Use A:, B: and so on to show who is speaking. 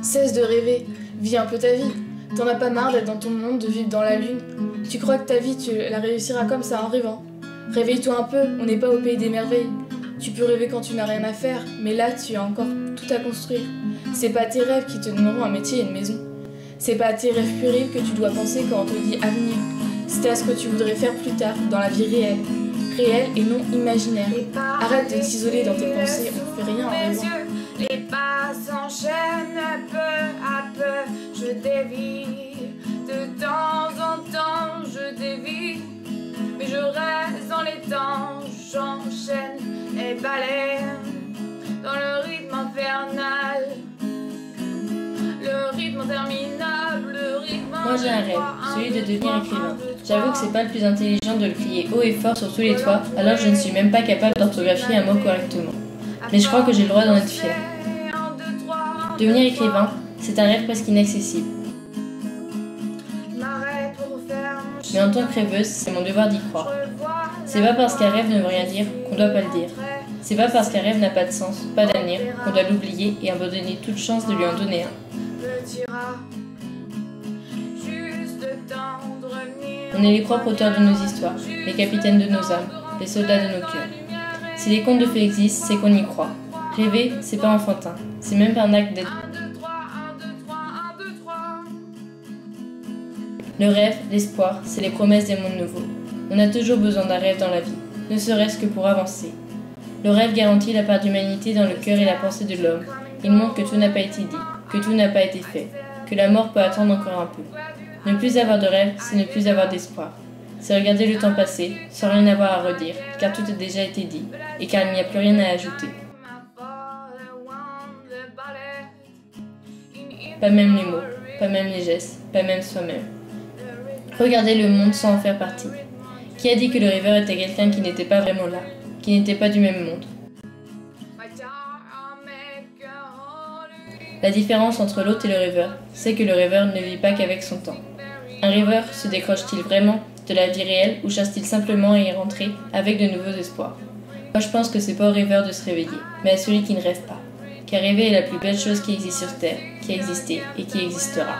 A: Cesse de rêver, vis un peu ta vie. T'en as pas marre d'être dans ton monde, de vivre dans la lune. Tu crois que ta vie, tu la réussiras comme ça en rêvant. Réveille-toi un peu, on n'est pas au pays des merveilles. Tu peux rêver quand tu n'as rien à faire, mais là tu as encore tout à construire. C'est pas tes rêves qui te donneront un métier et une maison. C'est pas à tes rêves puérils que tu dois penser quand on te dit avenir. C'est à ce que tu voudrais faire plus tard, dans la vie réelle. Réelle et non imaginaire. Arrête de t'isoler dans tes pensées, on ne fait rien en rêvant.
B: Les pas s'enchaînent peu à peu, je dévie. De temps en temps, je dévie. Mais je reste dans les temps, j'enchaîne et balaye dans le rythme infernal. Le rythme interminable, le rythme.
C: Moi j'ai un rêve, celui de devenir écrivain. J'avoue que c'est pas le plus intelligent de le crier haut et fort sur tous les toits, alors je ne suis même pas capable d'orthographier un mot correctement. Mais je crois que j'ai le droit d'en être fière. Devenir écrivain, c'est un rêve presque inaccessible. Mais en tant que rêveuse, c'est mon devoir d'y croire. C'est pas parce qu'un rêve ne veut rien dire qu'on doit pas le dire. C'est pas parce qu'un rêve n'a pas de sens, pas d'avenir, qu'on doit l'oublier et abandonner toute chance de lui en donner un. On est les propres auteurs de nos histoires, les capitaines de nos âmes, les soldats de nos cœurs. Si les contes de fées existent, c'est qu'on y croit. Rêver, c'est pas enfantin, c'est même pas un acte d'être. Le rêve, l'espoir, c'est les promesses des mondes nouveaux. On a toujours besoin d'un rêve dans la vie, ne serait-ce que pour avancer. Le rêve garantit la part d'humanité dans le cœur et la pensée de l'homme. Il montre que tout n'a pas été dit, que tout n'a pas été fait, que la mort peut attendre encore un peu. Ne plus avoir de rêve, c'est ne plus avoir d'espoir. C'est regarder le temps passer, sans rien avoir à redire, car tout a déjà été dit, et car il n'y a plus rien à ajouter. Pas même les mots, pas même les gestes, pas même soi-même. Regarder le monde sans en faire partie. Qui a dit que le rêveur était quelqu'un qui n'était pas vraiment là, qui n'était pas du même monde? La différence entre l'autre et le rêveur, c'est que le rêveur ne vit pas qu'avec son temps. Un rêveur se décroche-t-il vraiment de la vie réelle ou cherche-t-il simplement à y rentrer avec de nouveaux espoirs? Moi je pense que c'est pas au rêveur de se réveiller, mais à celui qui ne rêve pas. Car rêver est la plus belle chose qui existe sur Terre, qui a existé et qui existera.